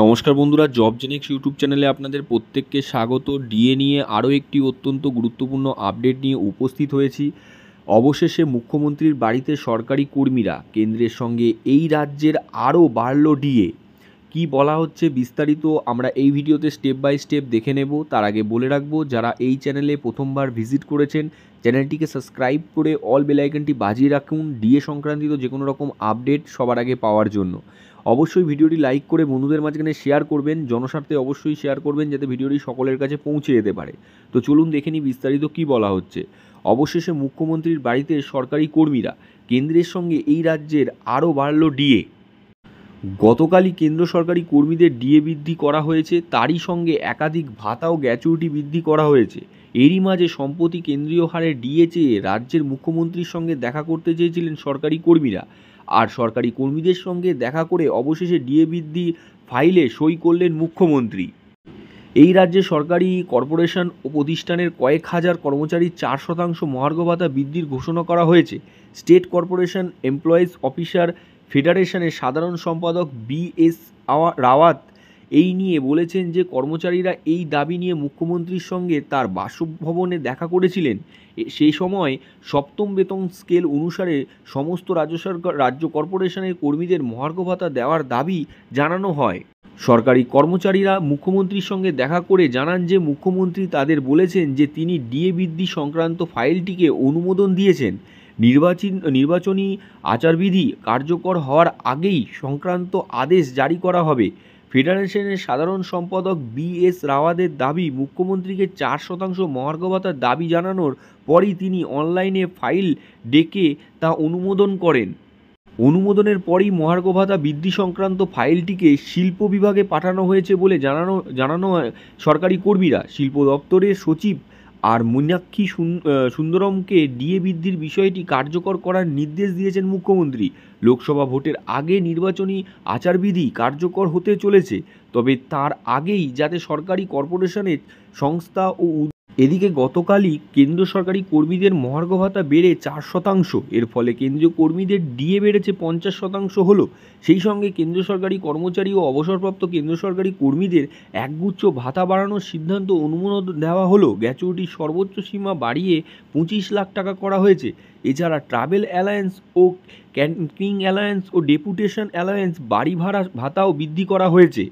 নমস্কার বন্ধুরা, job Xenix YouTube চ্যানেলে আপনাদের প্রত্যেককে স্বাগত। ডিএ নিয়ে আরও একটি অত্যন্ত গুরুত্বপূর্ণ আপডেট নিয়ে উপস্থিত হয়েছি। অবশেষে মুখ্যমন্ত্রীর বাড়িতে সরকারি কর্মীরা, কেন্দ্রের সঙ্গে এই রাজ্যের আরও বাড়ল ডিএ। কি বলা হচ্ছে বিস্তারিত আমরা এই ভিডিওতে স্টেপ বাই স্টেপ দেখে নেব। তার আগে বলে রাখবো, যারা এই চ্যানেলে প্রথমবার ভিজিট করেছেন চ্যানেলটিকে সাবস্ক্রাইব করে অল বেল আইকনটি বাজিয়ে রাখুন ডিএ সংক্রান্তিত যে কোনো রকম আপডেট সবার আগে পাওয়ার জন্য। অবশ্যই ভিডিওটি লাইক করে বন্ধুদের মাঝখানে শেয়ার করবেন, জনস্বার্থে অবশ্যই শেয়ার করবেন যাতে ভিডিওটি সকলের কাছে পৌঁছে যেতে পারে। তো চলুন দেখে নিই বিস্তারিত কী বলা হচ্ছে। অবশেষে মুখ্যমন্ত্রীর বাড়িতে সরকারি কর্মীরা, কেন্দ্রের সঙ্গে এই রাজ্যের আরও বাড়ল ডিএ। গতকালই কেন্দ্র সরকারি কর্মীদের ডিএ বৃদ্ধি করা হয়েছে, তারই সঙ্গে একাধিক ভাতা ও গ্র্যাচুইটি বৃদ্ধি করা হয়েছে। এরই মাঝে সম্প্রতি কেন্দ্রীয় হারে ডিএ চেয়ে রাজ্যের মুখ্যমন্ত্রীর সঙ্গে দেখা করতে চেয়েছিলেন সরকারি কর্মীরা, আর সরকারি কর্মীদের সঙ্গে দেখা করে অবশেষে ডিএ বৃদ্ধি ফাইলে সই করলেন মুখ্যমন্ত্রী। এই রাজ্যে সরকারি কর্পোরেশন ও প্রতিষ্ঠানের কয়েক হাজার কর্মচারীর 4% মহার্ঘ ভাতা বৃদ্ধির ঘোষণা করা হয়েছে। স্টেট কর্পোরেশন এমপ্লয়িজ অফিসার ফেডারেশনের সাধারণ সম্পাদক BS রাওয়াত এই নিয়ে বলেছেন যে কর্মচারীরা এই দাবি নিয়ে মুখ্যমন্ত্রীর সঙ্গে তার বাসভবনে দেখা করেছিলেন। সেই সময় সপ্তম বেতন স্কেল অনুসারে সমস্ত রাজ্য কর্পোরেশনের কর্মীদের মহার্ঘ ভাতা দেওয়ার দাবি জানানো হয়। সরকারি কর্মচারীরা মুখ্যমন্ত্রীর সঙ্গে দেখা করে জানান যে মুখ্যমন্ত্রী তাদের বলেছেন যে তিনি ডিএ বৃদ্ধি সংক্রান্ত ফাইলটিকে অনুমোদন দিয়েছেন। নির্বাচনী আচারবিধি কার্যকর হওয়ার আগেই সংক্রান্ত আদেশ জারি করা হবে। ফেডারেশনের সাধারণ সম্পাদক BS রাওয়াতের দাবি, মুখ্যমন্ত্রীকে 4% মহার্ঘ ভাতার দাবি জানানোর পরই তিনি অনলাইনে ফাইল ডেকে তা অনুমোদন করেন। অনুমোদনের পরই মহার্ঘ ভাতা বৃদ্ধি সংক্রান্ত ফাইলটিকে শিল্প বিভাগে পাঠানো হয়েছে বলে জানানো হয় সরকারি কর্মীরা। শিল্প দপ্তরের সচিব আর মীনাক্ষী সুন্দরমকে ডিএ বৃদ্ধির বিষয়টি কার্যকর করার নির্দেশ দিয়েছেন মুখ্যমন্ত্রী। লোকসভা ভোটের আগে নির্বাচনী আচারবিধি কার্যকর হতে চলেছে, তবে তার আগেই যাতে সরকারি কর্পোরেশনের সংস্থা ও এদিকে গতকালই কেন্দ্র সরকারি কর্মীদের মহার্ঘ ভাতা বেড়ে 4%। এর ফলে কেন্দ্রীয় কর্মীদের ডিএ বেড়েছে 50% হলো। সেই সঙ্গে কেন্দ্র সরকারি কর্মচারী ও অবসরপ্রাপ্ত কেন্দ্র সরকারি কর্মীদের একগুচ্ছ ভাতা বাড়ানোর সিদ্ধান্ত অনুমোদন দেওয়া হলো। গ্র্যাচুইটির সর্বোচ্চ সীমা বাড়িয়ে 25 লাখ টাকা করা হয়েছে। এছাড়া ট্রাভেল অ্যালায়েন্স ও ক্যান্টিন অ্যালায়েন্স ও ডেপুটেশন অ্যালায়েন্স, বাড়ি ভাড়া ভাতাও বৃদ্ধি করা হয়েছে।